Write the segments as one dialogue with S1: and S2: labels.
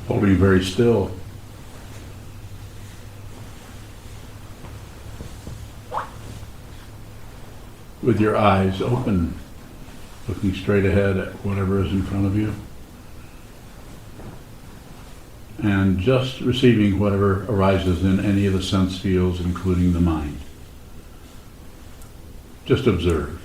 S1: Holding very still. With your eyes open, looking straight ahead at whatever is in front of you. And just receiving whatever arises in any of the sense fields, including the mind. Just observe.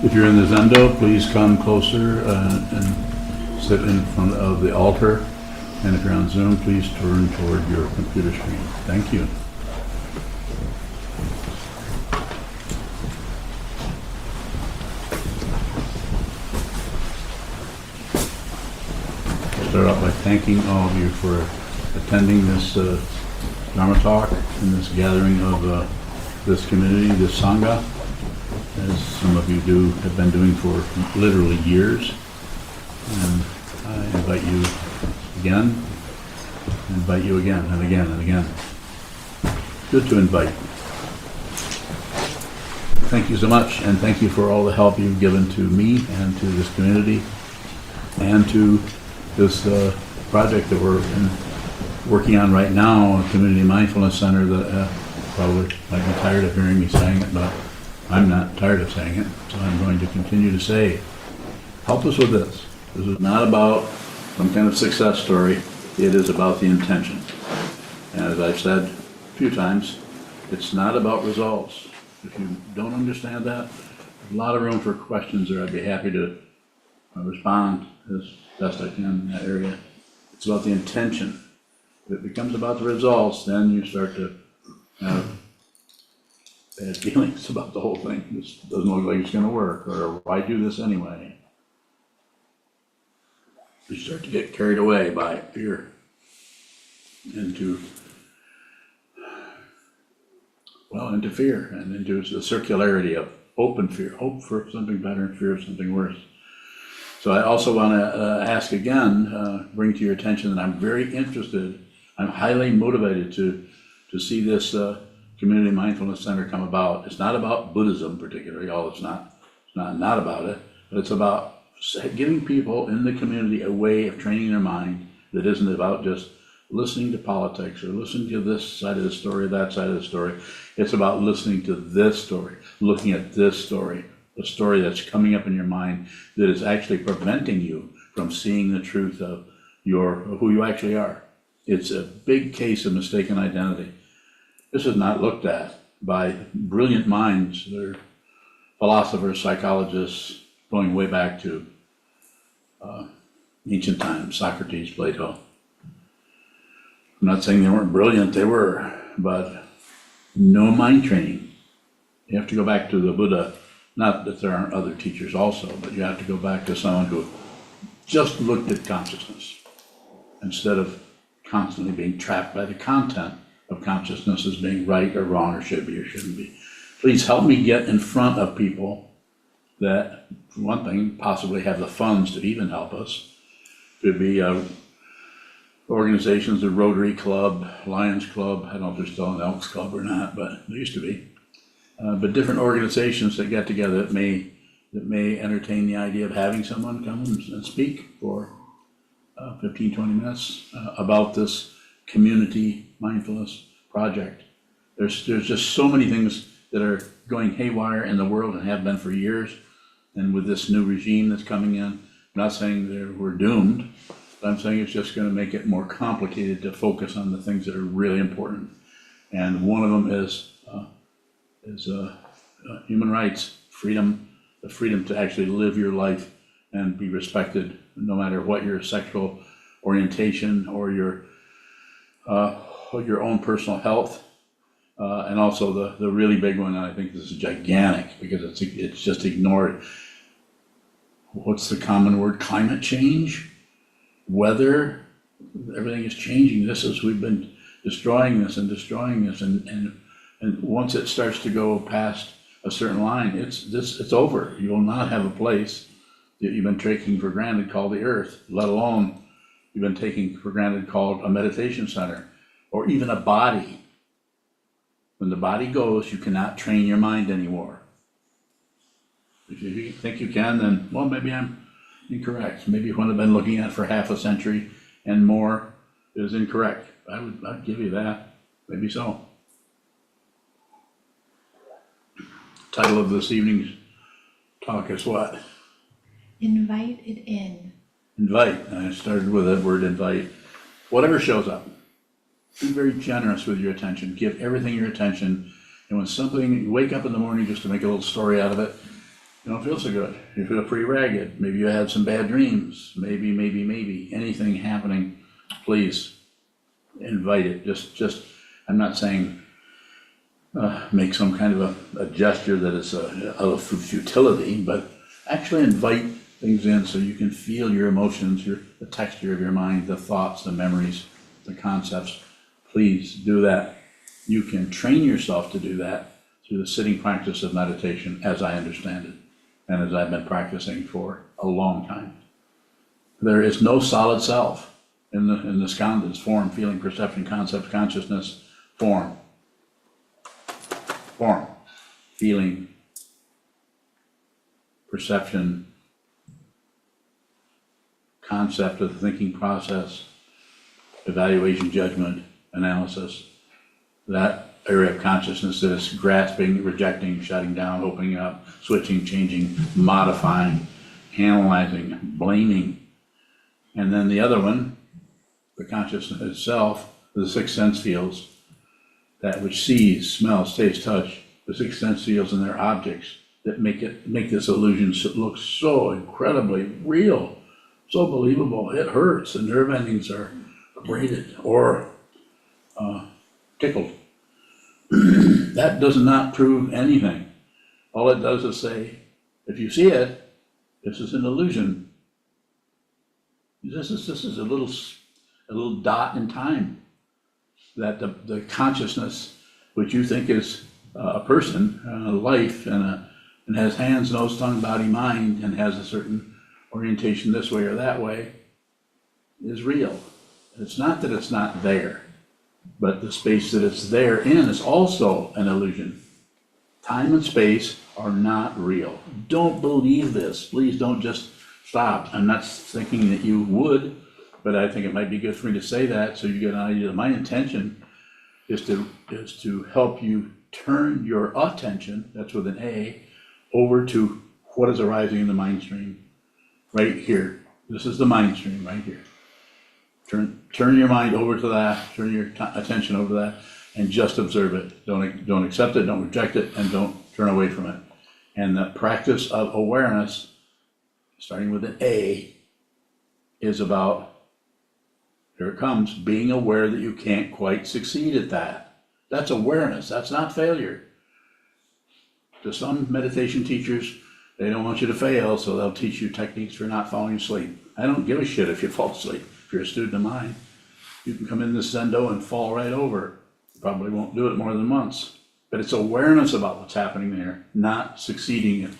S1: If you're in the Zendo, please come closer and sit in front of the altar. And if you're on Zoom, please turn toward your computer screen. Thank you. I'll start out by thanking all of you for attending this Dharma talk and this gathering of this community, this Sangha, as some of you have been doing for literally years. And I invite you again, and again, and again. Good to invite. Thank you so much, and thank you for all the help you've given to me and to this community and to this project that we're working on right now, a Community Mindfulness Center that probably might be tired of hearing me saying it, but I'm not tired of saying it, so I'm going to continue to say, help us with this. This is not about some kind of success story. It is about the intention. And as I've said a few times, it's not about results. If you don't understand that, there's a lot of room for questions there. I'd be happy to respond as best I can in that area. It's about the intention. If it becomes about the results, then you start to have bad feelings about the whole thing. This doesn't look like it's going to work, or why do this anyway? You start to get carried away by fear into fear and into the circularity of open fear, hope for something better and fear of something worse. So I also want to ask again, bring to your attention that I'm very interested, I'm highly motivated to see this Community Mindfulness Center come about. It's not about Buddhism particularly, it's not about it, but it's about giving people in the community a way of training their mind that isn't about just listening to politics or listening to this side of the story, that side of the story. It's about listening to this story, looking at this story, the story that's coming up in your mind that is actually preventing you from seeing the truth of who you actually are. It's a big case of mistaken identity. This is not looked at by brilliant minds. They're philosophers, psychologists, going way back to ancient times, Socrates, Plato. I'm not saying they weren't brilliant, they were, but no mind training. You have to go back to the Buddha, not that there aren't other teachers also, but you have to go back to someone who just looked at consciousness instead of constantly being trapped by the content of consciousness as being right or wrong or should be or shouldn't be. Please help me get in front of people that, for one thing, possibly have the funds to even help us. Could be organizations, the Rotary Club, Lions Club, I don't know if they're still an Elks Club or not, but there used to be. But different organizations that get together that may entertain the idea of having someone come and speak for 15, 20 minutes about this community mindfulness project. There's just so many things that are going haywire in the world and have been for years. And with this new regime that's coming in, I'm not saying we're doomed, but I'm saying it's just going to make it more complicated to focus on the things that are really important. And one of them is human rights, freedom, the freedom to actually live your life and be respected, no matter what your sexual orientation or your own personal health. And also the really big one, and I think this is gigantic because it's just ignored. What's the common word? Climate change, weather, everything is changing. We've been destroying this, and once it starts to go past a certain line, it's over. You will not have a place that you've been taking for granted called the earth, let alone you've been taking for granted called a meditation center, or even a body. When the body goes, you cannot train your mind anymore. If you think you can, then, well, maybe I'm incorrect. Maybe what I've been looking at for half a century and more is incorrect. I'd give you that. Maybe so. Title of this evening's talk is what?
S2: Invite it in.
S1: Invite. I started with that word invite. Whatever shows up. Be very generous with your attention. Give everything your attention. And when you wake up in the morning just to make a little story out of it, You don't feel so good. You feel pretty ragged. Maybe you had some bad dreams. Maybe anything happening. Please invite it. I'm not saying make some kind of a gesture that is of futility, but actually invite things in so you can feel your emotions, the texture of your mind, the thoughts, the memories, the concepts. Please do that. You can train yourself to do that through the sitting practice of meditation, as I understand it, and as I've been practicing for a long time. There is no solid self in the skandhas: form, feeling, perception, concept, consciousness, form, feeling, perception, concept of the thinking process, evaluation, judgment, analysis. That area of consciousness that is grasping, rejecting, shutting down, opening up, switching, changing, modifying, analyzing, blaming. And then the other one, the consciousness itself, the sixth sense fields, that which sees, smells, tastes, touch, the sixth sense fields and their objects that make this illusion look so incredibly real, so believable. It hurts. The nerve endings are abraded or tickled. That does not prove anything. All it does is say, if you see it, this is an illusion. This is a little dot in time that the consciousness, which you think is a person, a life, and has hands, nose, tongue, body, mind, and has a certain orientation this way or that way, is real. It's not that it's not there, but the space that it's there in is also an illusion. Time and space are not real. Don't believe this. Please don't just stop. I'm not thinking that you would, but I think it might be good for me to say that so you get an idea. My intention is to help you turn your attention, that's with an A, over to what is arising in the mind stream right here. This is the mind stream right here. Turn your mind over to that, turn your attention over to that, and just observe it. Don't accept it, don't reject it, and don't turn away from it. And the practice of awareness, starting with an A, is about, here it comes, being aware that you can't quite succeed at that. That's awareness, that's not failure. To some meditation teachers, they don't want you to fail, so they'll teach you techniques for not falling asleep. I don't give a shit if you fall asleep. If you're a student of mine, you can come in this Zendo and fall right over. You probably won't do it more than once. But it's awareness about what's happening there, not succeeding at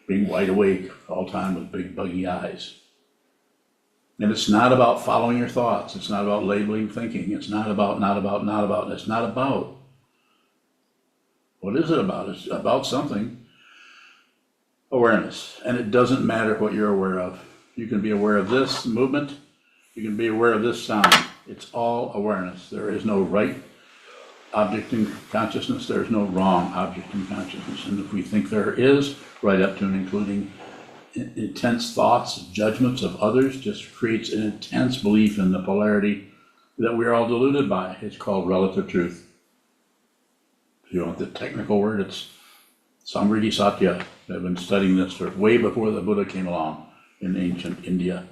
S1: being wide awake all the time with big buggy eyes. And it's not about following your thoughts. It's not about labeling thinking. It's not about. It's not about. What is it about? It's about something. Awareness. And it doesn't matter what you're aware of. You can be aware of this movement. You can be aware of this sound. It's all awareness. There is no right object in consciousness. There is no wrong object in consciousness. And if we think there is, right up to and including intense thoughts, judgments of others, just creates an intense belief in the polarity that we're all deluded by. It's called relative truth. If you want the technical word, it's Samriti Satya. I've been studying this for way before the Buddha came along in ancient India.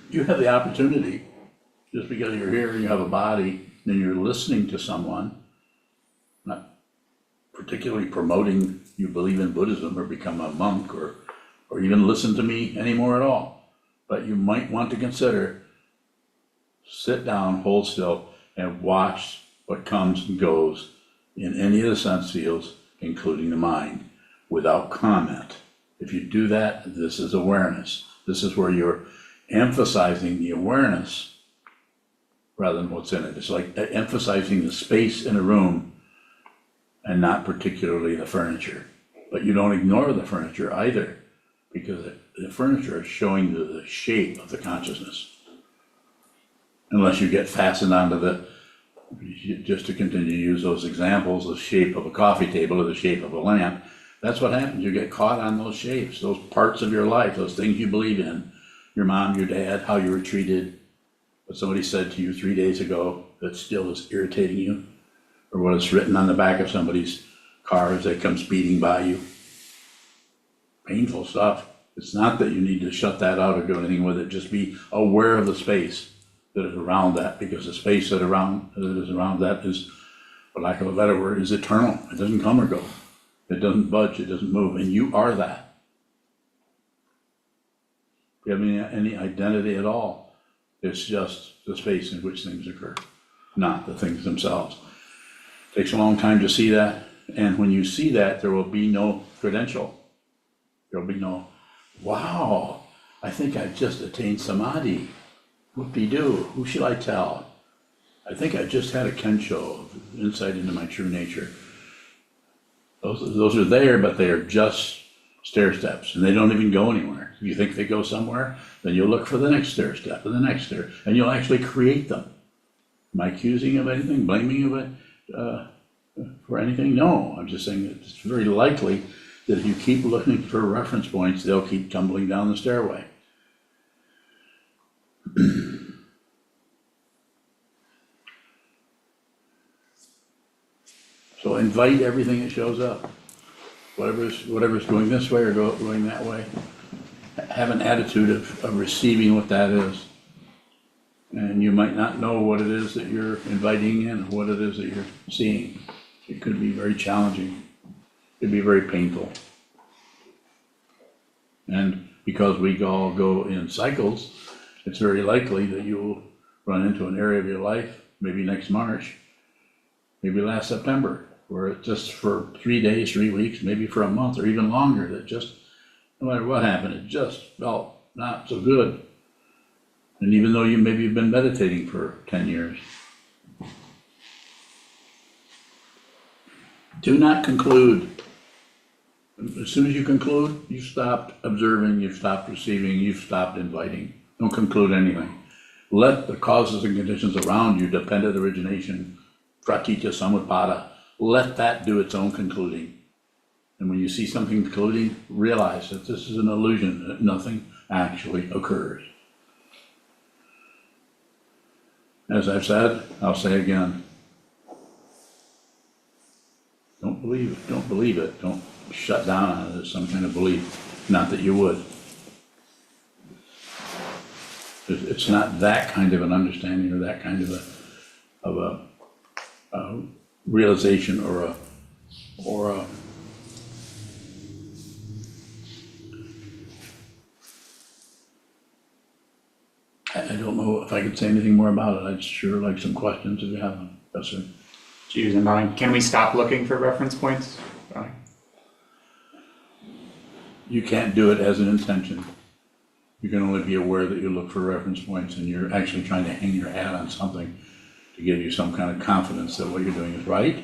S1: You have the opportunity, just because you're here and you have a body and you're listening to someone, not particularly promoting you believe in Buddhism or become a monk or even listen to me anymore at all, but you might want to consider, sit down, hold still, and watch what comes and goes in any of the sense fields, including the mind, without comment. If you do that, this is awareness. This is where you're emphasizing the awareness rather than what's in it. It's like emphasizing the space in a room and not particularly the furniture. But you don't ignore the furniture either, because the furniture is showing the shape of the consciousness. Unless you get fastened onto just to continue to use those examples, the shape of a coffee table or the shape of a lamp, that's what happens. You get caught on those shapes, those parts of your life, those things you believe in. Your mom, your dad, how you were treated, what somebody said to you 3 days ago that still is irritating you, or what is written on the back of somebody's cars that come speeding by you. Painful stuff. It's not that you need to shut that out or do anything with it, just be aware of the space that is around that, because the space that is around that is, for lack of a better word, is eternal. It doesn't come or go. It doesn't budge, it doesn't move, and you are that. You have any identity at all. It's just the space in which things occur, not the things themselves. It takes a long time to see that, and when you see that, there will be no credential. There'll be no, wow, I think I've just attained samadhi. Whoop-de-doo, who should I tell? I think I just had a kensho, insight into my true nature. Those are there, but they are just stair steps, and they don't even go anywhere. If you think they go somewhere, then you'll look for the next stair step and the next stair, and you'll actually create them. Am I accusing of anything, blaming of it for anything? No, I'm just saying that it's very likely that if you keep looking for reference points, they'll keep tumbling down the stairway. So invite everything that shows up. Whatever's going this way or going that way. Have an attitude of receiving what that is. And you might not know what it is that you're inviting in, what it is that you're seeing. It could be very challenging. It could be very painful. And because we all go in cycles, it's very likely that you will run into an area of your life, maybe next March, maybe last September, where it's just for 3 days, 3 weeks, maybe for a month or even longer, that just, no matter what happened, it just felt not so good. And even though maybe you've been meditating for 10 years. Do not conclude. As soon as you conclude, you've stopped observing, you've stopped receiving, you've stopped inviting. Don't conclude anything. Let the causes and conditions around you, dependent origination, pratitya samutpada, let that do its own concluding. And when you see something concluding, realize that this is an illusion, that nothing actually occurs. As I've said, I'll say again. Don't believe it, don't believe it, don't shut down on it as some kind of belief, not that you would. It's not that kind of an understanding or that kind of a realization or a I don't know if I could say anything more about it. I'd sure like some questions if you have them. Yes, sir.
S3: Jews and Bowing. Can we stop looking for reference points? Bowing.
S1: You can't do it as an intention. You can only be aware that you look for reference points and you're actually trying to hang your hat on something to give you some kind of confidence that what you're doing is right,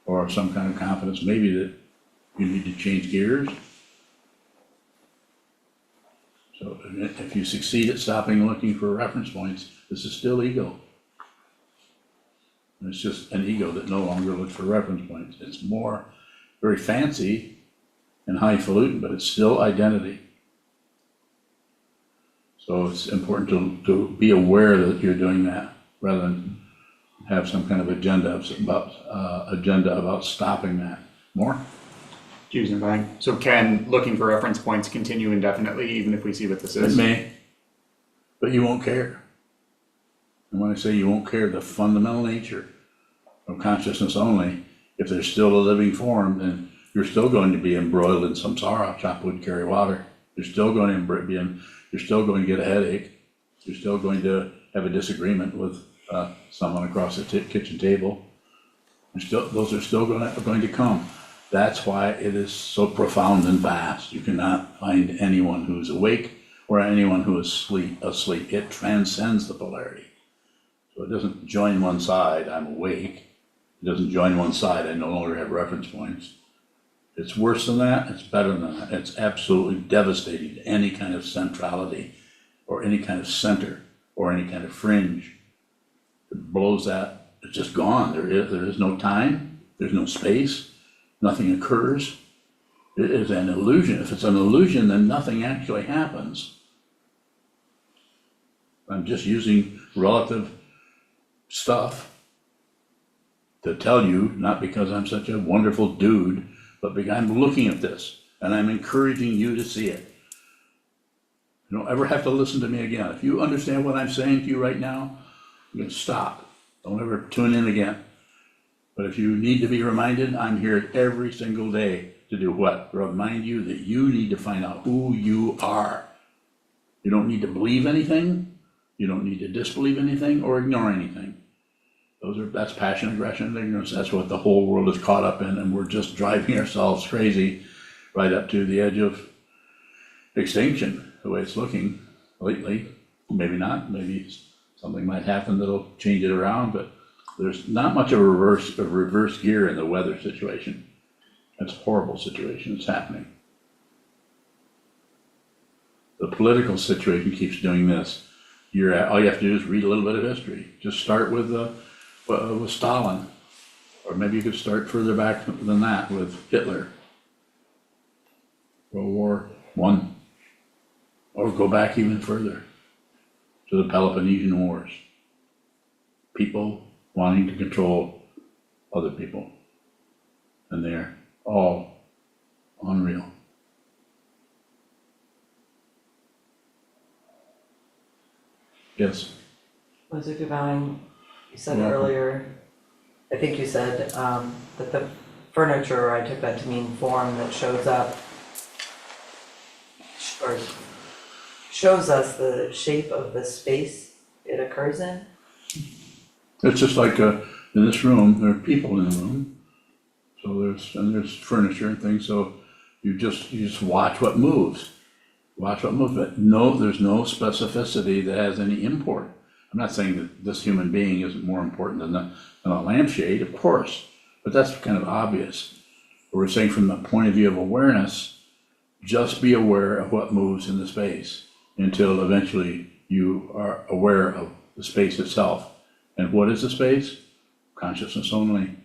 S1: or some kind of confidence maybe that you need to change gears. So if you succeed at stopping looking for reference points, this is still ego. And it's just an ego that no longer looks for reference points. It's more very fancy and highfalutin, but it's still identity. So it's important to be aware that you're doing that rather than have some kind of agenda about stopping that. More?
S3: Jews and Bowing. So can looking for reference points continue indefinitely even if we see what this
S1: It
S3: is?
S1: may, but you won't care. And when I say you won't care, the fundamental nature of consciousness only, if there's still a living form, then you're still going to be embroiled in samsara, chop wood, carry water. You're still going to get a headache. You're still going to have a disagreement with someone across the kitchen table. Those are still going to come. That's why it is so profound and vast. You cannot find anyone who's awake or anyone who is asleep. It transcends the polarity. So it doesn't join one side, I'm awake. It doesn't join one side, I no longer have reference points. It's worse than that, it's better than that. It's absolutely devastating to any kind of centrality or any kind of center or any kind of fringe. It blows that, it's just gone. There is no time, there's no space, nothing occurs. It is an illusion. If it's an illusion, then nothing actually happens. I'm just using relative stuff. to tell you, not because I'm such a wonderful dude, but because I'm looking at this and I'm encouraging you to see it. You don't ever have to listen to me again. If you understand what I'm saying to you right now, you can stop. Don't ever tune in again. But if you need to be reminded, I'm here every single day to do what? Remind you that you need to find out who you are. You don't need to believe anything. You don't need to disbelieve anything or ignore anything. That's passion, aggression, and ignorance. That's what the whole world is caught up in, and we're just driving ourselves crazy right up to the edge of extinction, the way it's looking lately. Maybe not, maybe something might happen that'll change it around, but there's not much of a reverse gear in the weather situation. That's a horrible situation that's happening. The political situation keeps doing this. All you have to do is read a little bit of history. Just start with Stalin, or maybe you could start further back than that with Hitler, World War I, or go back even further to the Peloponnesian Wars. People wanting to control other people, and they're all unreal. Yes.
S4: SokukoJi, you said
S1: Welcome.
S4: earlier, I think you said that the furniture, I took that to mean form, that shows up or shows us the shape of the space it occurs in.
S1: It's just like in this room, there are people in the room. So there's furniture and things, so you just watch what moves. Watch what moves, but there's no specificity that has any import. I'm not saying that this human being isn't more important than a lampshade, of course, but that's kind of obvious. But we're saying from the point of view of awareness, just be aware of what moves in the space until eventually you are aware of the space itself. And what is the space? Consciousness only.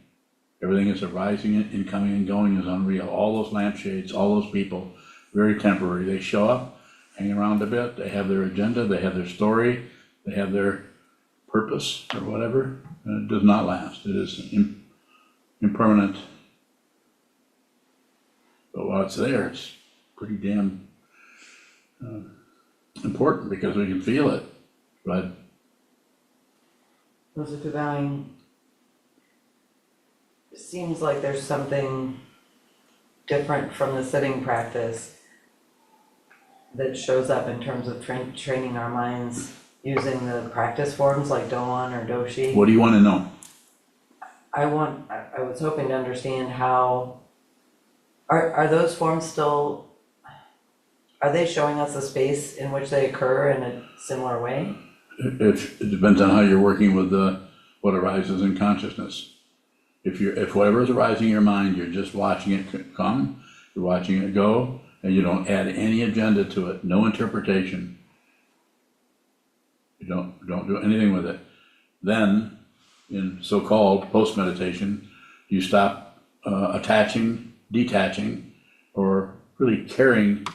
S1: Everything is arising and coming and going is unreal. All those lampshades, all those people, very temporary. They show up, hang around a bit, they have their agenda, they have their story, they have their purpose or whatever, and it does not last. It is impermanent. But while it's there, it's pretty damn important because we can feel it, right?
S4: SokukoJi, it seems like there's something different from the sitting practice that shows up in terms of training our minds using the practice forms like Doan or Doshi.
S1: What do you want to know?
S4: I was hoping to understand how, are those forms still, are they showing us a space in which they occur in a similar way?
S1: It depends on how you're working with what arises in consciousness. If whatever is arising in your mind, you're just watching it come, you're watching it go, and you don't add any agenda to it, no interpretation. You don't do anything with it. Then, in so-called post-meditation, you stop attaching, detaching, or really caring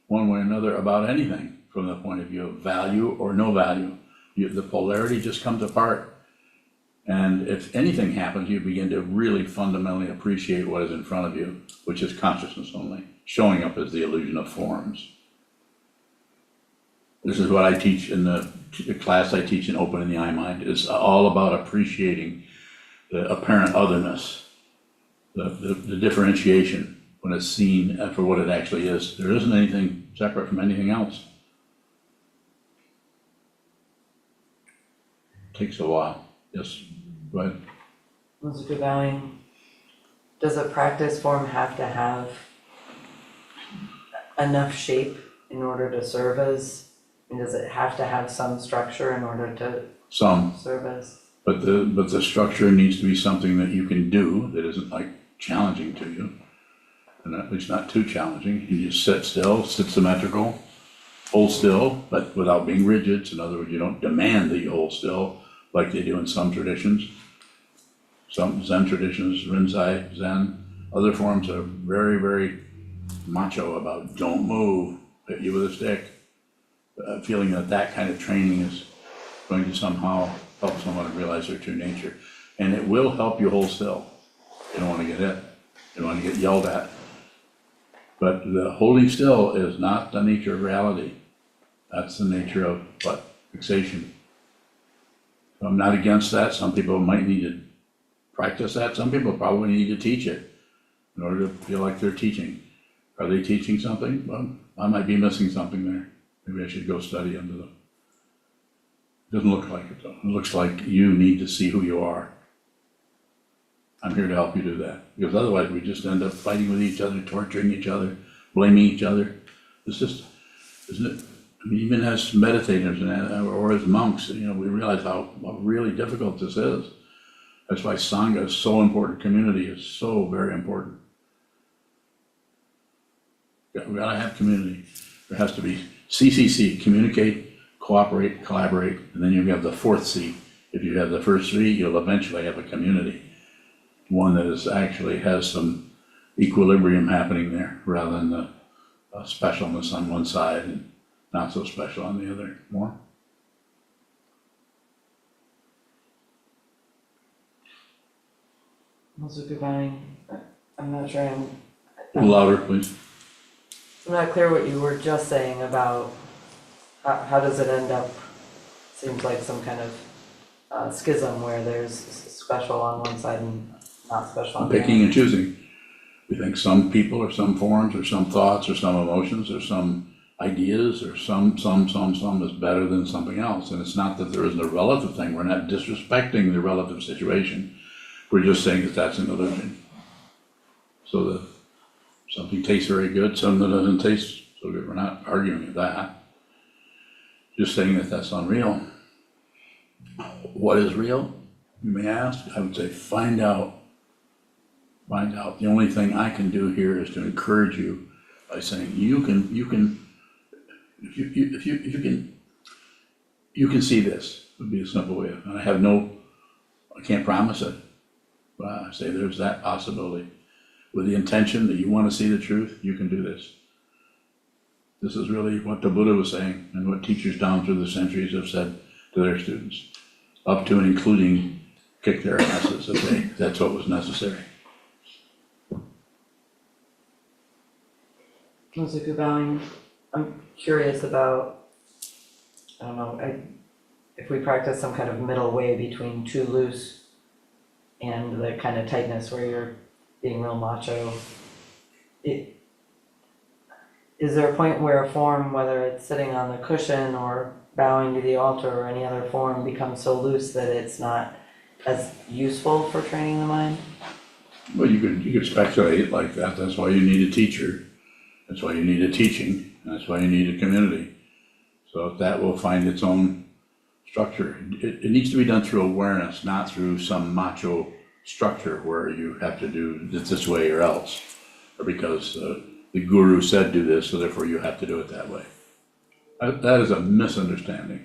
S1: one way or another about anything from the point of view of value or no value. The polarity just comes apart. And if anything happens, you begin to really fundamentally appreciate what is in front of you, which is consciousness only, showing up as the illusion of forms. This is what I teach in the class I teach in Opening the I-Mind. It's all about appreciating the apparent otherness, the differentiation when it's seen for what it actually is. There isn't anything separate from anything else. It takes a while. Yes, go ahead.
S4: SokukoJi, does a practice form have to have enough shape in order to serve as, and does it have to have some structure in order to
S1: Some,
S4: serve as?
S1: but the structure needs to be something that you can do that isn't like challenging to you, and at least not too challenging. You just sit still, sit symmetrical, hold still, but without being rigid. So in other words, you don't demand that you hold still like they do in some traditions. Some Zen traditions, Rinzai, Zen, other forms are very, very macho about don't move, hit you with a stick. Feeling that kind of training is going to somehow help someone realize their true nature. And it will help you hold still. You don't wanna get hit, you don't wanna get yelled at. But the holding still is not the nature of reality. That's the nature of what? Fixation. So I'm not against that. Some people might need to practice that. Some people probably need to teach it in order to feel like they're teaching. Are they teaching something? Well, I might be missing something there. Maybe I should go study under them. Doesn't look like it though. It looks like you need to see who you are. I'm here to help you do that, because otherwise we just end up fighting with each other, torturing each other, blaming each other. It's just, isn't it? I mean, even as meditators or as monks, we realize how really difficult this is. That's why Sangha is so important. Community is so very important. We gotta have community. There has to be CCC, communicate, cooperate, collaborate, and then you have the fourth C. If you have the first three, you'll eventually have a community. One that is actually has some equilibrium happening there, rather than the specialness on one side and not so special on the other. More?
S4: Sokuzan, I'm not sure
S1: A little louder, please.
S4: I'm not clear what you were just saying about how does it end up, seems like some kind of schism where there's special on one side and not special on the other.
S1: Picking and choosing. We think some people or some forms or some thoughts or some emotions or some ideas or some is better than something else. And it's not that there isn't a relative thing. We're not disrespecting the relative situation. We're just saying that that's an illusion. So that something tastes very good, something doesn't taste so good. We're not arguing with that. Just saying that that's unreal. What is real? You may ask. I would say find out. Find out. The only thing I can do here is to encourage you by saying you can see this, would be a simple way. And I can't promise it, but I say there's that possibility. With the intention that you want to see the truth, you can do this. This is really what the Buddha was saying and what teachers down through the centuries have said to their students, up to and including kick their asses if that's what was necessary.
S4: Sokuzan, I'm curious about, I don't know, if we practice some kind of middle way between too loose and the kind of tightness where you're being real macho. Is there a point where a form, whether it's sitting on the cushion or bowing to the altar or any other form, becomes so loose that it's not as useful for training the mind?
S1: Well, you could speculate like that. That's why you need a teacher. That's why you need a teaching. That's why you need a community. So that will find its own structure. It needs to be done through awareness, not through some macho structure where you have to do it this way or else, or because the guru said do this, so therefore you have to do it that way. That is a misunderstanding.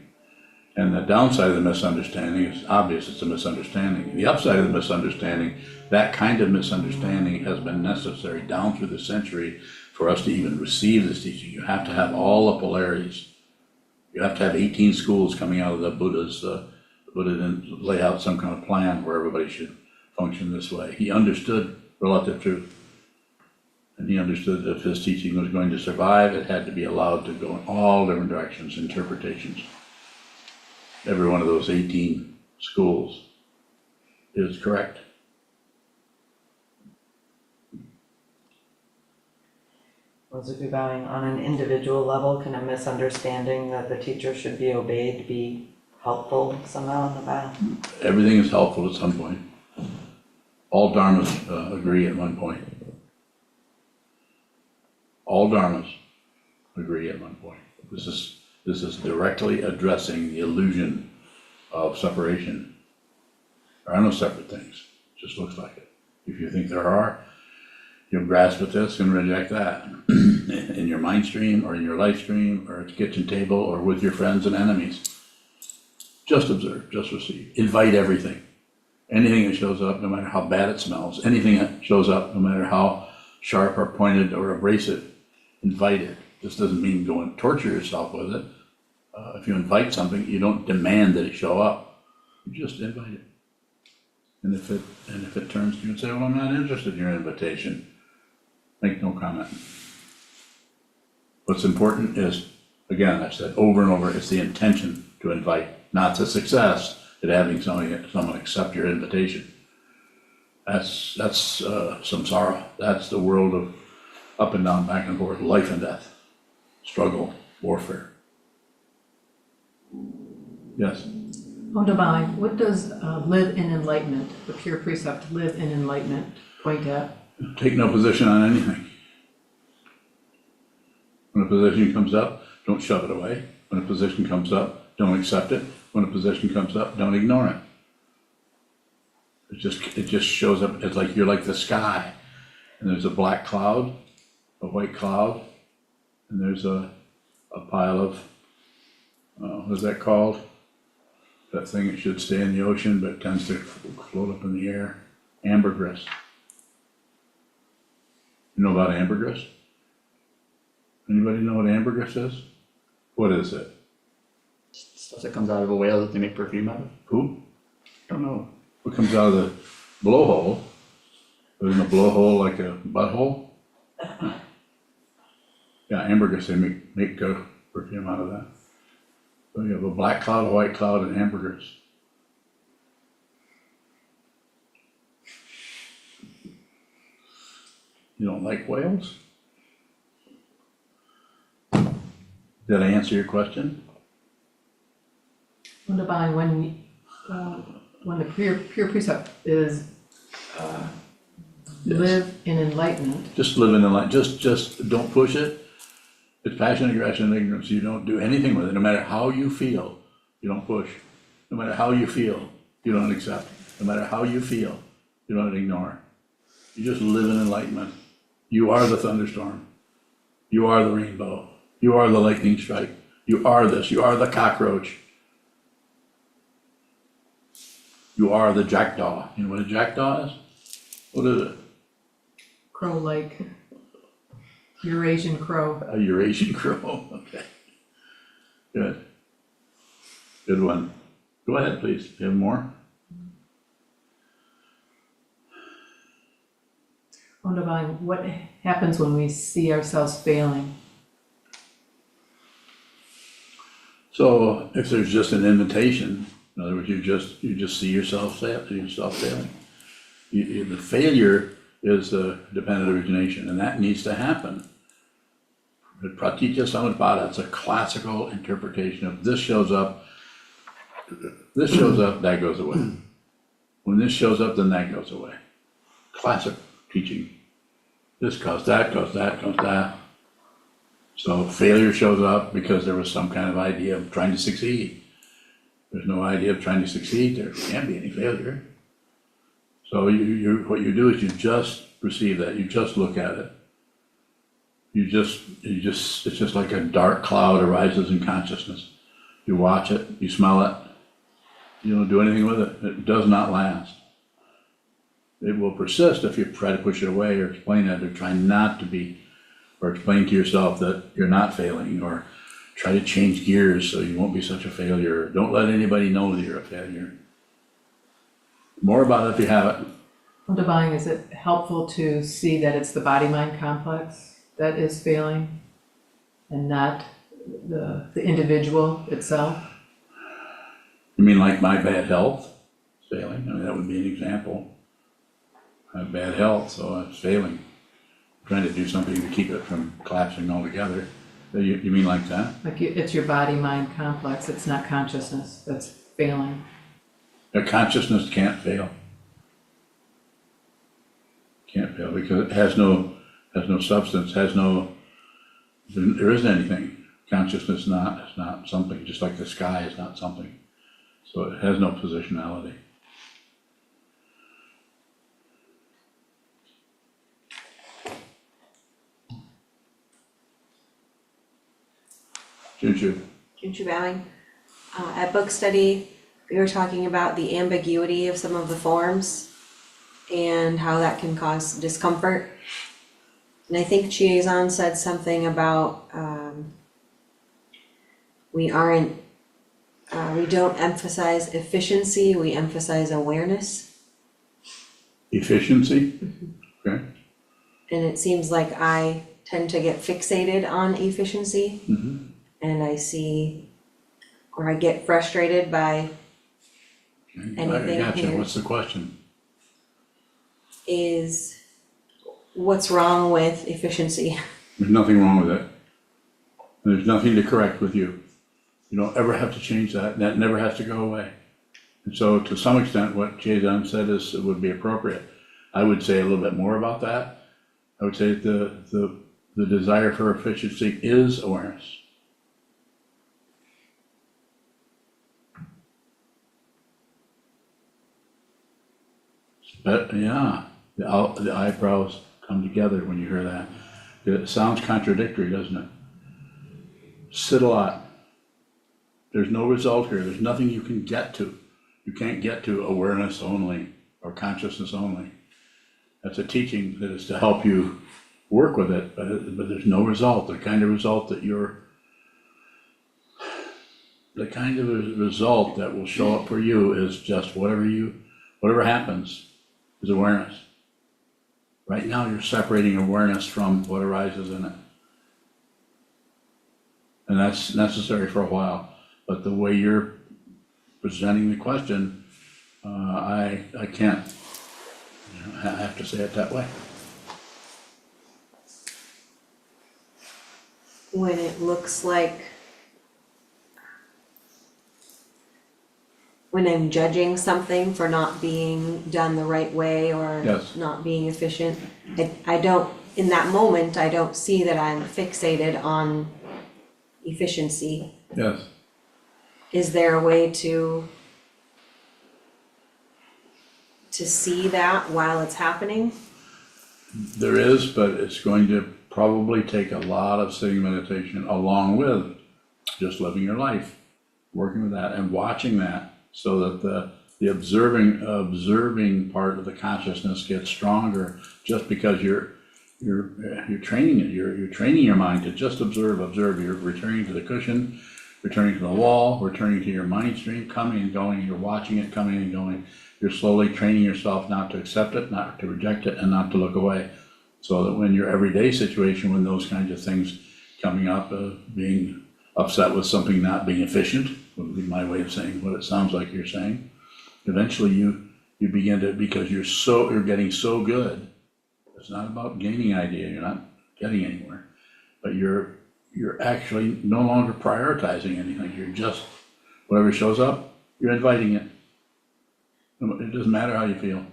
S1: And the downside of the misunderstanding is obvious. It's a misunderstanding. The upside of the misunderstanding, that kind of misunderstanding has been necessary down through the century for us to even receive this teaching. You have to have all the polarities. You have to have 18 schools coming out of the Buddha's. The Buddha didn't lay out some kind of plan where everybody should function this way. He understood relative truth. And he understood that if his teaching was going to survive, it had to be allowed to go in all different directions, interpretations. Every one of those 18 schools is correct.
S4: Sokuzan, on an individual level, can a misunderstanding that the teacher should be obeyed be helpful somehow in the path?
S1: Everything is helpful at some point. All dharmas agree at one point. All dharmas agree at one point. This is directly addressing the illusion of separation. There are no separate things. It just looks like it. If you think there are, you'll grasp at this and reject that in your mind stream or in your life stream or at the kitchen table or with your friends and enemies. Just observe, just receive. Invite everything. Anything that shows up, no matter how bad it smells, anything that shows up, no matter how sharp or pointed or abrasive, invite it. This doesn't mean go and torture yourself with it. If you invite something, you don't demand that it show up. You just invite it. And if it turns to you and say, well, I'm not interested in your invitation, make no comment. What's important is, again, I've said over and over, it's the intention to invite, not the success at having someone accept your invitation. That's samsara. That's the world of up and down, back and forth, life and death, struggle, warfare. Yes?
S5: Odabai, what does live in enlightenment, the pure precept, live in enlightenment, point at?
S1: Take no position on anything. When a position comes up, don't shove it away. When a position comes up, don't accept it. When a position comes up, don't ignore it. It just shows up. It's like you're like the sky, and there's a black cloud, a white cloud, and there's a pile of what is that called? That thing that should stay in the ocean but tends to float up in the air. Ambergris. You know about ambergris? Anybody know what ambergris is? What is it?
S3: Stuff that comes out of a whale that they make perfume out of.
S1: Who?
S3: Don't know.
S1: What comes out of the blowhole? Isn't a blowhole like a butthole? Yeah, ambergris, they make perfume out of that. So you have a black cloud, a white cloud, and ambergris. You don't like whales? Did I answer your question?
S5: Odabai, when the pure precept is
S1: Yes.
S5: live in enlightenment,
S1: Just live in the light, just don't push it. It's passion, aggression, and ignorance. You don't do anything with it, no matter how you feel, you don't push. No matter how you feel, you don't accept. No matter how you feel, you don't ignore. You just live in enlightenment. You are the thunderstorm. You are the rainbow. You are the lightning strike. You are this. You are the cockroach. You are the jackdaw. You know what a jackdaw is? What is it?
S5: crow-like, Eurasian crow.
S1: A Eurasian crow. Okay. Good. Good one. Go ahead, please. You have more?
S5: Odabai, what happens when we see ourselves failing?
S1: So if there's just an invitation, in other words, you just see yourself failing. The failure is the dependent origination, and that needs to happen. But pratitya samutpada, it's a classical interpretation of this shows up, that goes away. When this shows up, then that goes away. Classic teaching. This caused that, caused that, caused that. So failure shows up because there was some kind of idea of trying to succeed. There's no idea of trying to succeed, there can't be any failure. So what you do is you just receive that, you just look at it. It's just like a dark cloud arises in consciousness. You watch it, you smell it, you don't do anything with it. It does not last. It will persist if you try to push it away or explain it or try not to be, or explain to yourself that you're not failing, or try to change gears so you won't be such a failure. Don't let anybody know that you're a failure. More about it if you have it.
S5: Odabai, is it helpful to see that it's the body-mind complex that is failing and not the individual itself?
S1: You mean like my bad health is failing? I mean, that would be an example. I have bad health, so it's failing. I'm trying to do something to keep it from collapsing altogether. You mean like that?
S5: Like it's your body-mind complex, it's not consciousness that's failing.
S1: A consciousness can't fail. Can't fail because it has no substance, there isn't anything. Consciousness is not something, just like the sky is not something. So it has no positionality. Juju.
S6: Junchu bowing. At book study, we were talking about the ambiguity of some of the forms and how that can cause discomfort. And I think Chiazan said something about we don't emphasize efficiency, we emphasize awareness.
S1: Efficiency? Okay.
S6: And it seems like I tend to get fixated on efficiency.
S1: Mhm.
S6: And I see, or I get frustrated by
S1: I
S6: Anything
S1: gotcha.
S6: here?
S1: What's the question?
S6: is what's wrong with efficiency?
S1: There's nothing wrong with it. There's nothing to correct with you. You don't ever have to change that. That never has to go away. And so to some extent, what Jay said is, it would be appropriate. I would say a little bit more about that. I would say the desire for efficiency is awareness. But yeah, the eyebrows come together when you hear that. It sounds contradictory, doesn't it? Sit a lot. There's no result here. There's nothing you can get to. You can't get to awareness only or consciousness only. That's a teaching that is to help you work with it, but there's no result. The kind of result that will show up for you is just whatever happens is awareness. Right now, you're separating awareness from what arises in it. And that's necessary for a while. But the way you're presenting the question, I can't, I have to say it that way.
S6: When it looks like when I'm judging something for not being done the right way or
S1: Yes.
S6: not being efficient, I don't, in that moment, I don't see that I'm fixated on efficiency.
S1: Yes.
S6: Is there a way to see that while it's happening?
S1: There is, but it's going to probably take a lot of sitting meditation along with just living your life, working with that and watching that so that the observing part of the consciousness gets stronger just because you're training it. You're training your mind to just observe. You're returning to the cushion, returning to the wall, returning to your mind stream, coming and going. You're watching it coming and going. You're slowly training yourself not to accept it, not to reject it, and not to look away. So that when your everyday situation, when those kinds of things coming up, being upset with something not being efficient, would be my way of saying what it sounds like you're saying. Eventually you begin to, because you're getting so good. It's not about gaining idea, you're not getting anywhere. But you're actually no longer prioritizing anything. You're just, whatever shows up, you're inviting it. It doesn't matter how you feel.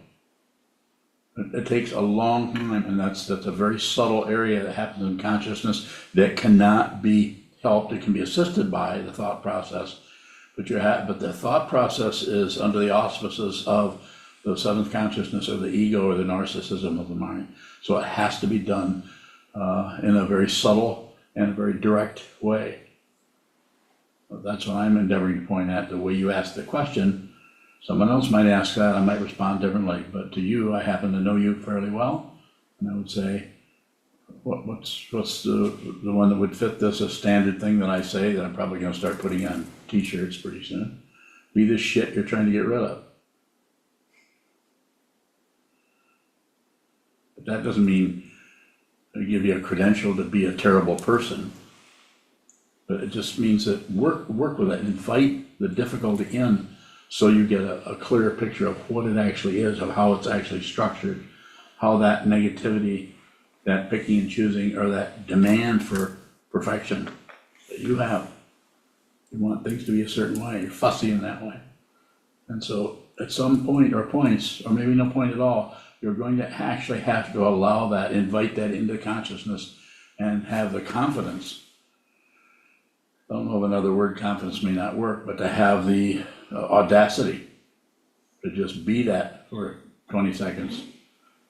S1: It takes a long time, and that's a very subtle area that happens in consciousness that cannot be helped. It can be assisted by the thought process, but the thought process is under the auspices of the seventh consciousness or the ego or the narcissism of the mind. So it has to be done in a very subtle and a very direct way. That's what I'm endeavoring to point at. The way you ask the question, someone else might ask that, I might respond differently, but to you, I happen to know you fairly well, and I would say, what's the one that would fit this, a standard thing that I say that I'm probably gonna start putting on t-shirts pretty soon? Be the shit you're trying to get rid of. But that doesn't mean I give you a credential to be a terrible person. But it just means that work with it, invite the difficulty in, so you get a clearer picture of what it actually is, of how it's actually structured, how that negativity, that picking and choosing, or that demand for perfection that you have. You want things to be a certain way, you're fussy in that way. And so at some point or points, or maybe no point at all, you're going to actually have to allow that, invite that into consciousness and have the confidence. I don't know if another word, confidence may not work, but to have the audacity to just be that for 20 seconds,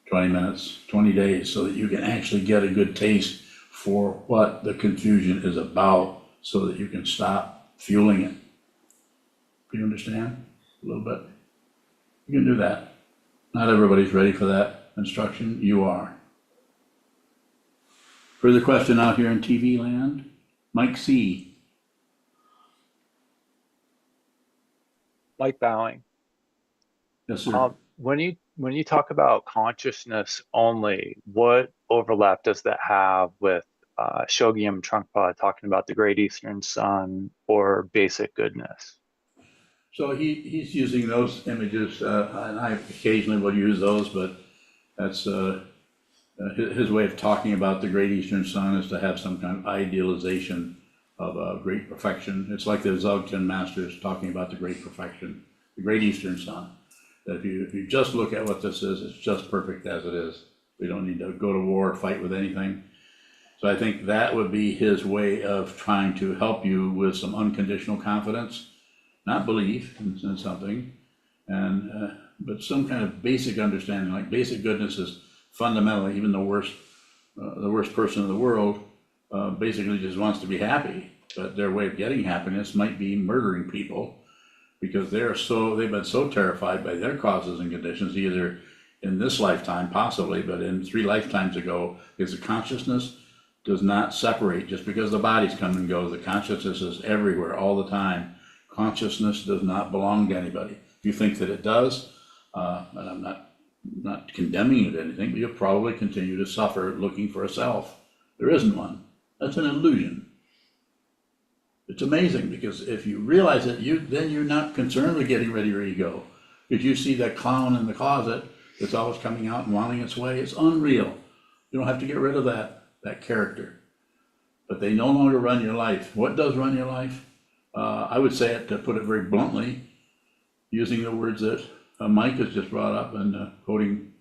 S1: 20 minutes, 20 days, so that you can actually get a good taste for what the confusion is about, so that you can stop fueling it. Do you understand? A little bit. You can do that. Not everybody's ready for that instruction. You are. Further question out here in TV land? Mike C.
S7: Like bowing.
S1: Yes, sir.
S7: When you when you talk about consciousness only, what overlap does that have with Shogyam Trungpa talking about the Great Eastern Sun or basic goodness?
S1: So he's using those images, and I occasionally will use those, but that's his way of talking about the Great Eastern Sun is to have some kind of idealization of a great perfection. It's like the Dzogchen masters talking about the great perfection, the Great Eastern Sun. That if you just look at what this is, it's just perfect as it is. We don't need to go to war or fight with anything. So I think that would be his way of trying to help you with some unconditional confidence, not belief in something, and but some kind of basic understanding. Like basic goodness is fundamentally, even the worst person in the world basically just wants to be happy. But their way of getting happiness might be murdering people, because they've been so terrified by their causes and conditions, either in this lifetime possibly, but in 3 lifetimes ago, because the consciousness does not separate. Just because the bodies come and go, the consciousness is everywhere all the time. Consciousness does not belong to anybody. If you think that it does, and I'm not condemning it or anything, but you'll probably continue to suffer looking for a self. There isn't one. That's an illusion. It's amazing, because if you realize it, then you're not concerned with getting rid of your ego. Because you see that clown in the closet that's always coming out and wanting its way. It's unreal. You don't have to get rid of that character. But they no longer run your life. What does run your life? I would say it, to put it very bluntly, using the words that Mike has just brought up, and quoting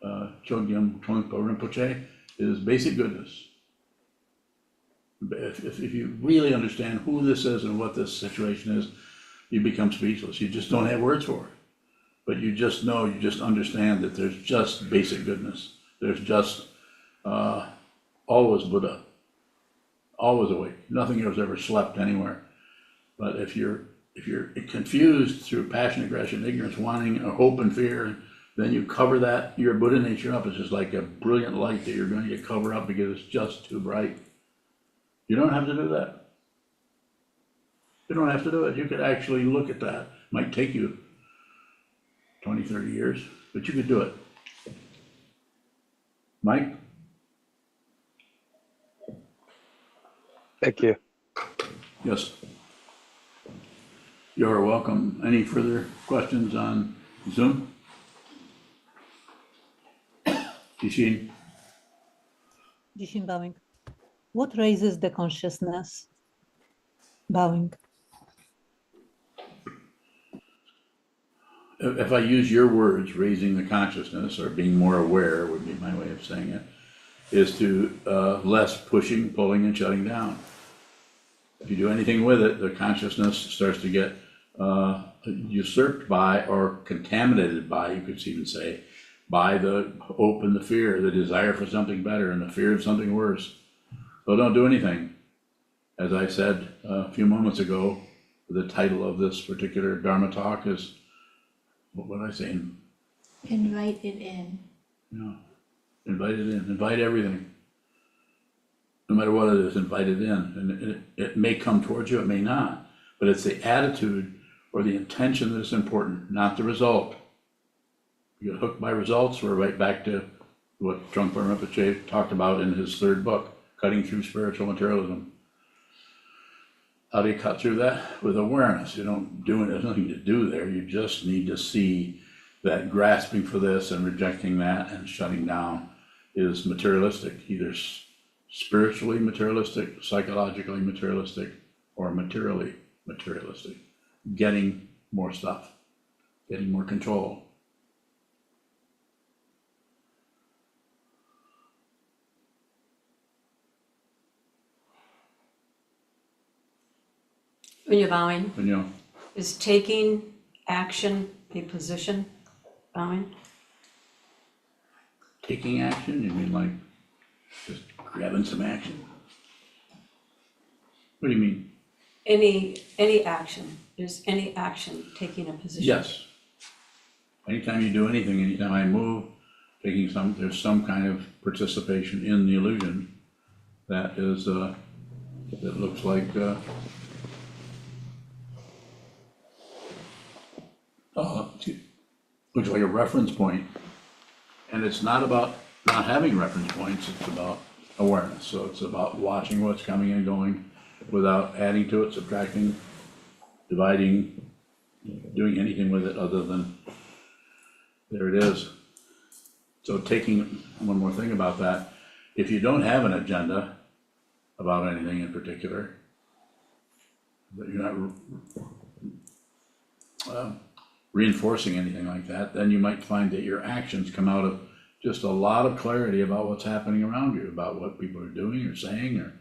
S1: Chogyam Trungpa Rinpoche, is basic goodness. If you really understand who this is and what this situation is, you become speechless. You just don't have words for it. But you just know, you just understand that there's just basic goodness. There's just always Buddha, always awake. Nothing has ever slept anywhere. But if you're confused through passion, aggression, ignorance, wanting, or hope and fear, then you cover that, your Buddha nature up. It's just like a brilliant light that you're going to cover up because it's just too bright. You don't have to do that. You don't have to do it. You could actually look at that. It might take you 20, 30 years, but you could do it. Mike?
S7: Thank you.
S1: Yes. You're welcome. Any further questions on Zoom? Jishin?
S8: Jishin bowing. What raises the consciousness? Bowing.
S1: If I use your words, raising the consciousness or being more aware would be my way of saying it, is to less pushing, pulling, and shutting down. If you do anything with it, the consciousness starts to get usurped by, or contaminated by, you could even say, by the hope and the fear, the desire for something better and the fear of something worse. So don't do anything. As I said a few moments ago, the title of this particular Dharma talk is, what would I say?
S2: Invite it in.
S1: Invite it in, invite everything. No matter what it is, invite it in. And it may come towards you, it may not. But it's the attitude or the intention that is important, not the result. You get hooked by results, we're right back to what Trungpa Rinpoche talked about in his 3rd book, Cutting Through Spiritual Materialism. How do you cut through that? With awareness. You don't do it, there's nothing to do there. You just need to see that grasping for this and rejecting that and shutting down is materialistic, either spiritually materialistic, psychologically materialistic, or materially materialistic. Getting more stuff, getting more control.
S9: When you're bowing,
S1: And
S9: is taking action a position, bowing?
S1: taking action, you mean like just grabbing some action? What do you mean?
S9: Any action, is any action taking a position?
S1: Yes. Anytime you do anything, anytime I move, there's some kind of participation in the illusion that is, that looks like, looks like a reference point. And it's not about not having reference points, it's about awareness. So it's about watching what's coming and going without adding to it, subtracting, dividing, doing anything with it other than, there it is. So taking, one more thing about that, if you don't have an agenda about anything in particular, that you're not reinforcing anything like that, then you might find that your actions come out of just a lot of clarity about what's happening around you, about what people are doing or saying, or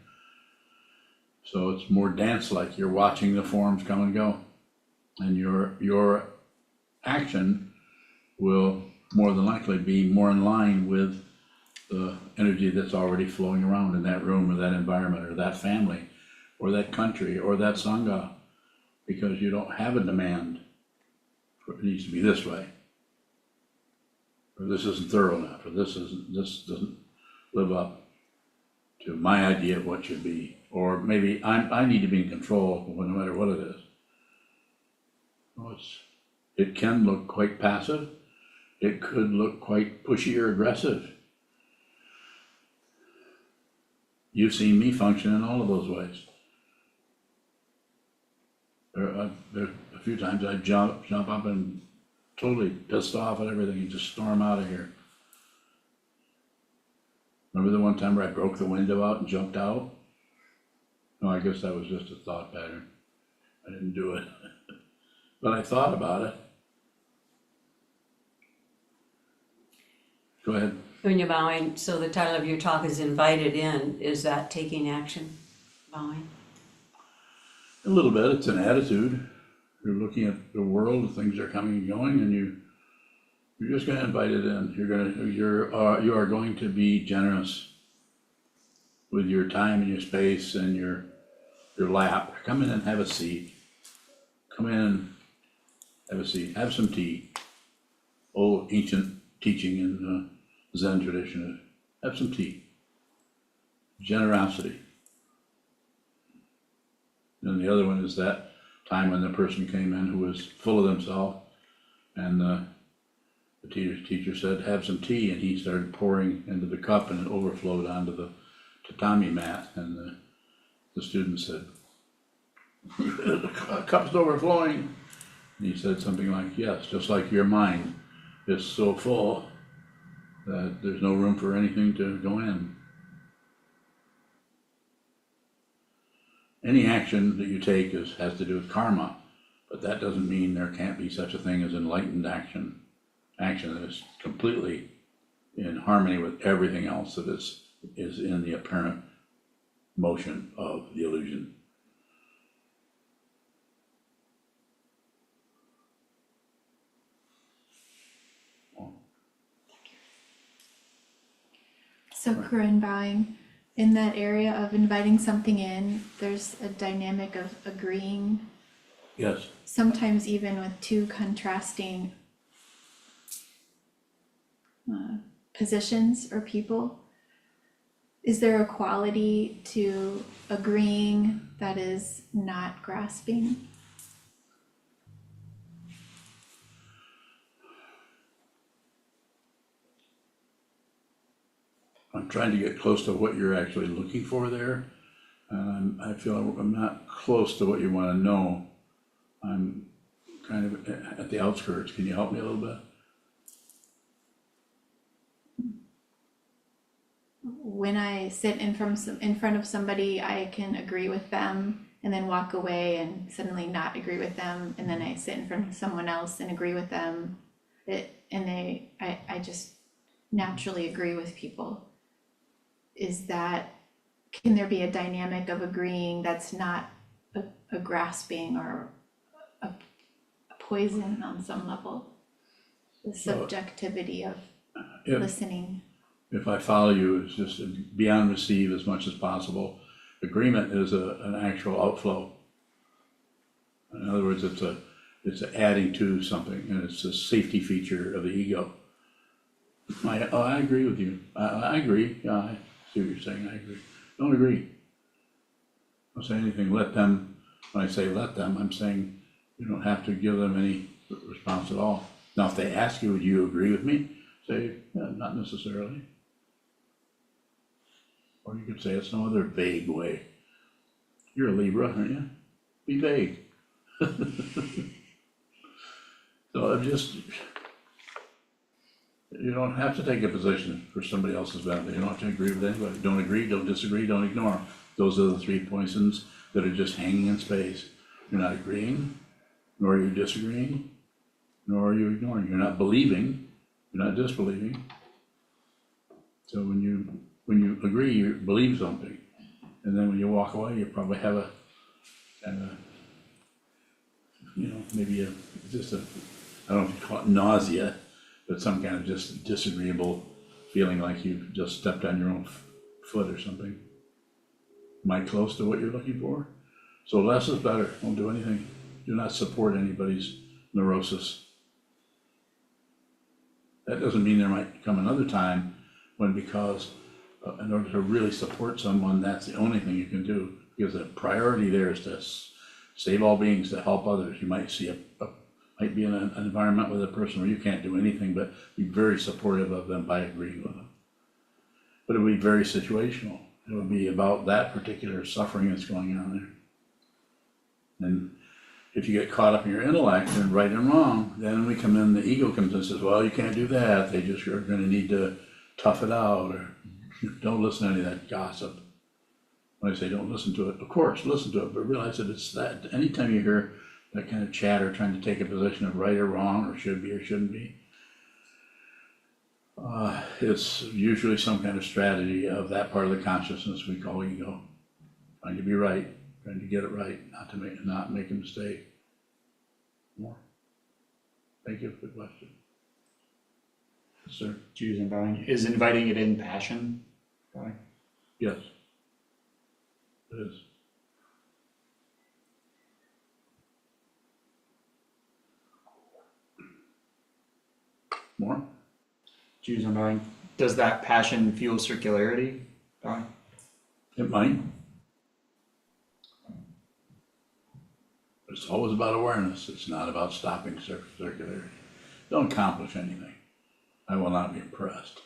S1: so it's more dance-like. You're watching the forms come and go, and your action will more than likely be more in line with the energy that's already flowing around in that room or that environment or that family or that country or that sangha, because you don't have a demand for it needs to be this way, or this isn't thorough enough, or this doesn't live up to my idea of what should be, or maybe I need to be in control no matter what it is. Well, it can look quite passive. It could look quite pushy or aggressive. You've seen me function in all of those ways. There a few times I jump up and totally pissed off at everything and just storm out of here. Remember the one time where I broke the window out and jumped out? No, I guess that was just a thought pattern. I didn't do it. But I thought about it. Go ahead.
S9: When you're bowing, so the title of your talk is Invited In, is that taking action, bowing?
S1: A little bit, it's an attitude. You're looking at the world, things are coming and going, and you're just gonna invite it in. You are going to be generous with your time and your space and your lap. Come in and have a seat. Come in and have a seat, have some tea. Old ancient teaching in Zen tradition, have some tea. Generosity. And the other one is that time when the person came in who was full of themselves, and the teacher said, have some tea, and he started pouring into the cup and it overflowed onto the tatami mat, and the student said, the cup's overflowing. And he said something like, yes, just like your mind is so full that there's no room for anything to go in. Any action that you take has to do with karma, but that doesn't mean there can't be such a thing as enlightened action. Action that is completely in harmony with everything else that is in the apparent motion of the illusion.
S2: So Corinne, bowing, in that area of inviting something in, there's a dynamic of agreeing,
S1: Yes.
S2: sometimes even with two contrasting positions or people. Is there a quality to agreeing that is not grasping?
S1: I'm trying to get close to what you're actually looking for there. And I feel I'm not close to what you want to know. I'm kind of at the outskirts. Can you help me a little bit?
S2: When I sit in front of somebody, I can agree with them and then walk away and suddenly not agree with them. And then I sit in front of someone else and agree with them. I just naturally agree with people. Can there be a dynamic of agreeing that's not a grasping or a poison on some level? The subjectivity of listening.
S1: If I follow you, it's just beyond receive as much as possible. Agreement is an actual outflow. In other words, it's adding to something, and it's a safety feature of the ego. I agree with you. I agree. Yeah, I see what you're saying. I agree. Don't agree. Don't say anything. Let them. When I say let them, I'm saying you don't have to give them any response at all. Now, if they ask you, would you agree with me? Say, "Yeah, not necessarily." Or you could say it some other vague way. You're a Libra, aren't you? Be vague. So I'm just, you don't have to take a position for somebody else's benefit. You don't have to agree with anybody. Don't agree, don't disagree, don't ignore. Those are the 3 poisons that are just hanging in space. You're not agreeing, nor are you disagreeing, nor are you ignoring. You're not believing, you're not disbelieving. So when you agree, you believe something. And then when you walk away, you probably have a kind of, maybe I don't know if you call it nausea, but some kind of just disagreeable feeling like you've just stepped on your own foot or something. Am I close to what you're looking for? So less is better. Don't do anything. Do not support anybody's neurosis. That doesn't mean there might come another time when, because in order to really support someone, that's the only thing you can do, because the priority there is to save all beings, to help others. You might see might be in an environment with a person where you can't do anything but be very supportive of them by agreeing with them. But it would be very situational. It would be about that particular suffering that's going on there. And if you get caught up in your intellect and right and wrong, then the ego comes in and says, well, you can't do that. They just are going to need to tough it out, or don't listen to any of that gossip. When I say don't listen to it, of course, listen to it, but realize that it's that anytime you hear that kind of chatter trying to take a position of right or wrong, or should be or shouldn't be, it's usually some kind of strategy of that part of the consciousness we call ego, trying to be right, trying to get it right, not make a mistake. More. Thank you for the question. Yes, sir.
S3: Choose inviting. Is inviting it in passion? Bowing?
S1: Yes. It is. More?
S3: Choose inviting. Does that passion fuel circularity? Bowing?
S1: It might. But it's always about awareness. It's not about stopping circularity. Don't accomplish anything. I will not be impressed.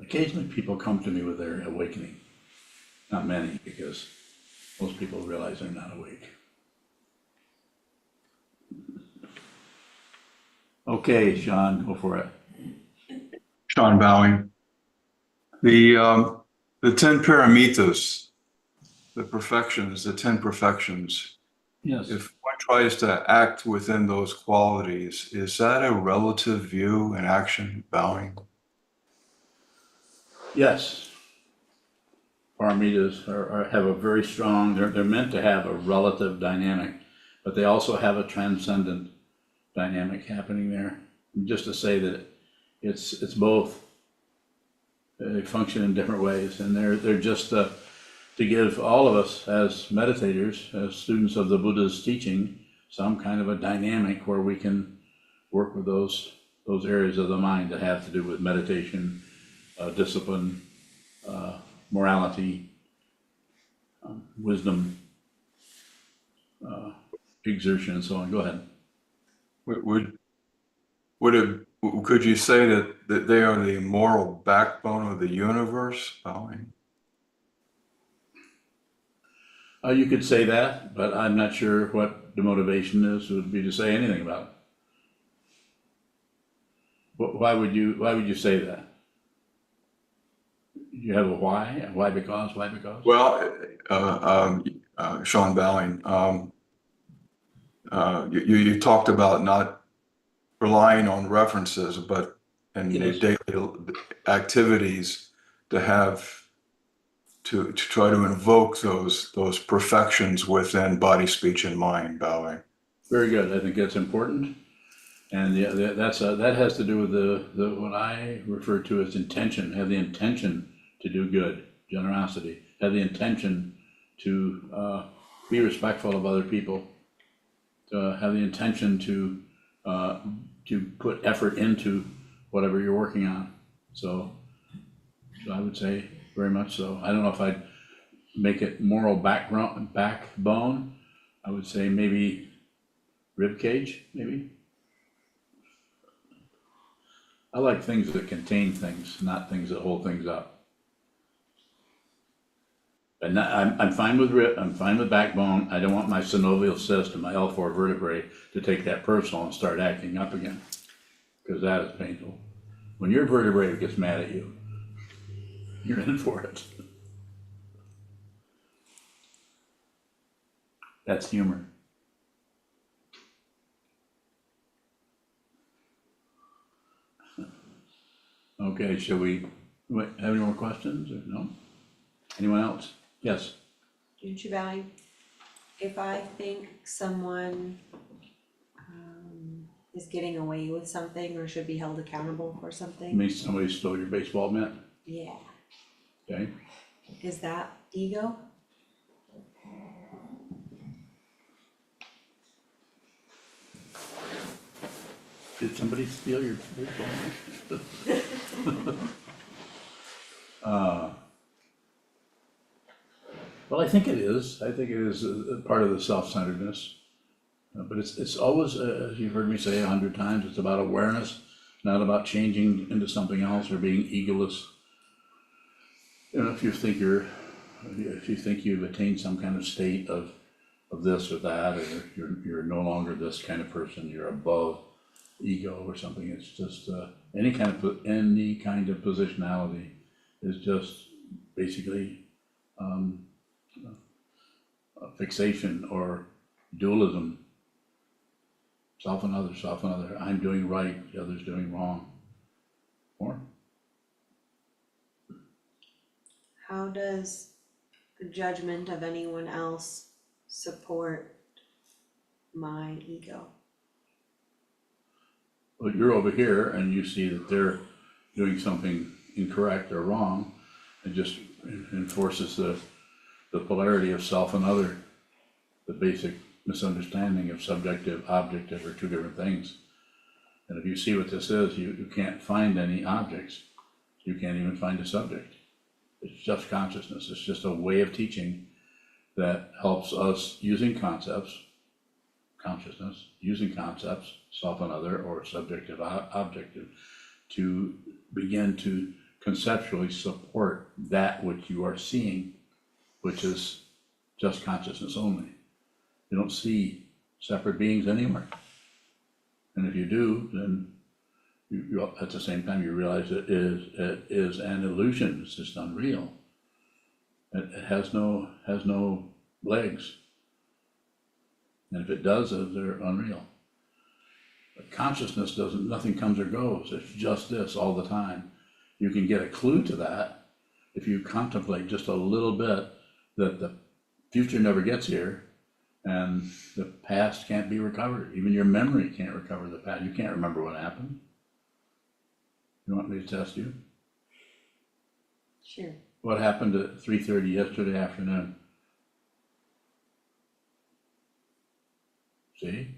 S1: Occasionally people come to me with their awakening. Not many, because most people realize they're not awake. Okay, Sean, go for it.
S10: Sean Bowing. The 10 paramitas, the perfections, the 10 perfections.
S1: Yes.
S10: If one tries to act within those qualities, is that a relative view in action, Bowing?
S1: Yes. Paramitas have a very strong, they're meant to have a relative dynamic, but they also have a transcendent dynamic happening there. Just to say that it's both. They function in different ways, and they're just to give all of us as meditators, as students of the Buddha's teaching, some kind of a dynamic where we can work with those areas of the mind that have to do with meditation, discipline, morality, wisdom, exertion, and so on. Go ahead.
S10: Could you say that they are the moral backbone of the universe, Bowing?
S1: You could say that, but I'm not sure what the motivation would be to say anything about it. Why would you say that? You have a why? Why because? Why because?
S10: Well, Sean Bowing, you talked about not relying on references, but in the
S1: Yes.
S10: daily activities to try to invoke those perfections within body, speech, and mind, Bowing.
S1: Very good. I think that's important, and that has to do with the what I refer to as intention. Have the intention to do good, generosity. Have the intention to be respectful of other people. To have the intention to put effort into whatever you're working on. So I would say very much so. I don't know if I'd make it moral backbone. I would say maybe rib cage, maybe? I like things that contain things, not things that hold things up. And I'm fine with I'm fine with backbone. I don't want my synovial cyst and my L4 vertebrae to take that personal and start acting up again, because that is painful. When your vertebrae gets mad at you, you're in for it. That's humor. Okay, shall we have any more questions or no? Anyone else? Yes.
S6: Aren't you bowing? If I think someone is getting away with something or should be held accountable for something,
S1: Maybe somebody stole your baseball mitt.
S6: yeah,
S1: Okay.
S6: is that ego?
S1: Did somebody steal your baseball mitt? Well, I think it is. I think it is a part of the self-centeredness. But it's always, as you've heard me say 100 times, it's about awareness, not about changing into something else or being egoless. You know, if you think you've attained some kind of state of this or that, or you're no longer this kind of person, you're above ego or something. It's just any kind of positionality is just basically a fixation or dualism. Self and other. I'm doing right, the other's doing wrong. Or
S6: How does the judgment of anyone else support my ego?
S1: well, you're over here and you see that they're doing something incorrect or wrong, it just enforces the polarity of self and other, the basic misunderstanding of subjective, objective are two different things. And if you see what this is, you can't find any objects. You can't even find a subject. It's just consciousness. It's just a way of teaching that helps us using concepts, consciousness, using concepts, self and other, or subjective, objective, to begin to conceptually support that which you are seeing, which is just consciousness only. You don't see separate beings anywhere. And if you do, then you at the same time you realize it is an illusion. It's just unreal. It has no legs. And if it does, they're unreal. But consciousness doesn't, nothing comes or goes. It's just this all the time. You can get a clue to that if you contemplate just a little bit that the future never gets here and the past can't be recovered. Even your memory can't recover the past. You can't remember what happened. You want me to test you?
S6: Sure.
S1: What happened at 3:30 yesterday afternoon? See?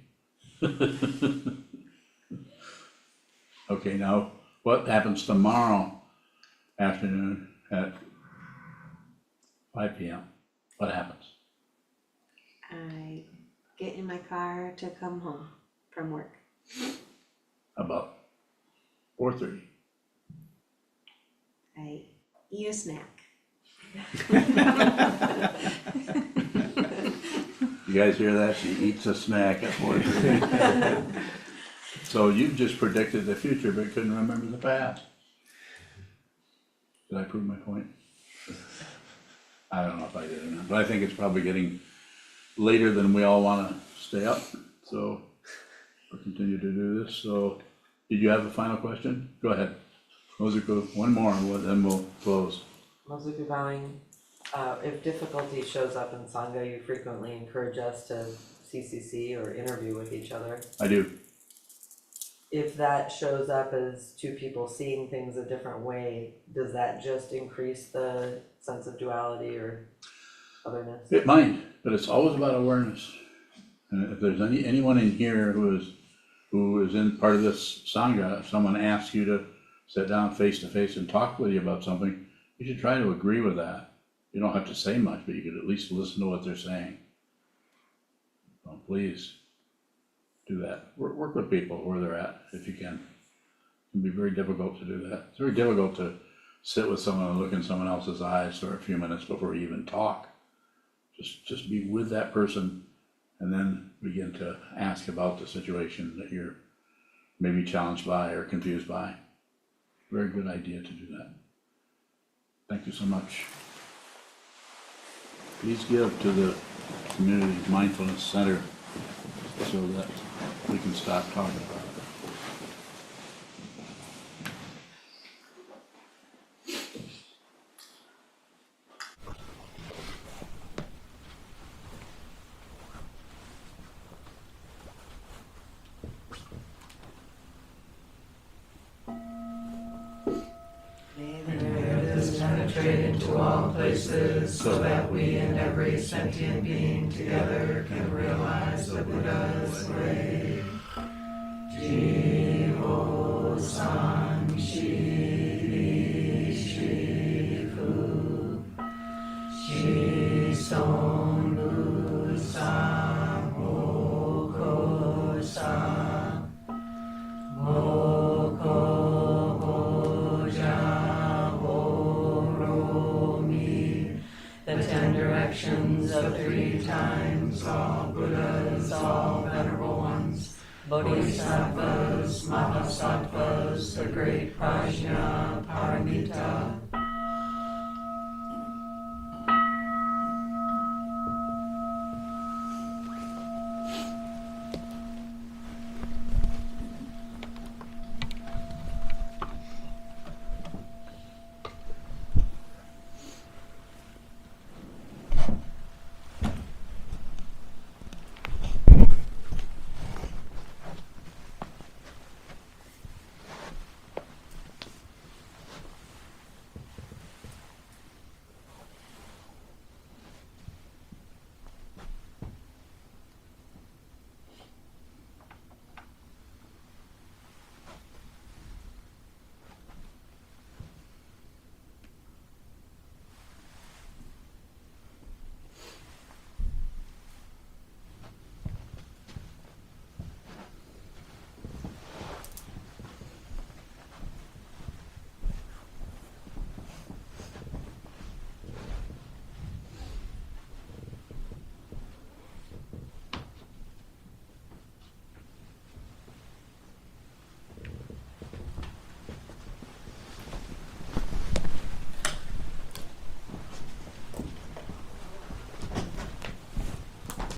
S1: Okay, now what happens tomorrow afternoon at 5 p.m.? What happens?
S6: I get in my car to come home from work.
S1: About 4:30.
S6: I eat a snack.
S1: You guys hear that? She eats a snack at 4:30. So you just predicted the future but couldn't remember the past. Did I prove my point? I don't know if I did or not, but I think it's probably getting later than we all want to stay up. So we'll continue to do this. So did you have a final question? Go ahead. Mozuku, one more, and then we'll close.
S4: Mozuku bowing, if difficulty shows up in Sangha, you frequently encourage us to CCC or interview with each other.
S1: I do.
S4: If that shows up as two people seeing things a different way, does that just increase the sense of duality or otherness?
S1: It might, but it's always about awareness. And if there's anyone in here who is in part of this Sangha, if someone asks you to sit down face to face and talk with you about something, you should try to agree with that. You don't have to say much, but you could at least listen to what they're saying. Oh, please. do that. Work with people where they're at, if you can. It can be very difficult to do that. It's very difficult to sit with someone and look in someone else's eyes for a few minutes before you even talk. Just be with that person and then begin to ask about the situation that you're maybe challenged by or confused by. Very good idea to do that. Thank you so much. Please give to the Community Mindfulness Center so that we can stop talking about it.
S5: Penetrate into all places so that we and every sentient being together can realize the Buddha's way. Jiho San Shi Shi Fu Shi Son Bu Sa Mo Ko Sa Mo Ko Ho Ja the 10 directions of 3 times, all Buddhas, all venerable ones, Bodhisattvas, Mahasattvas, the great Prajna Paramita,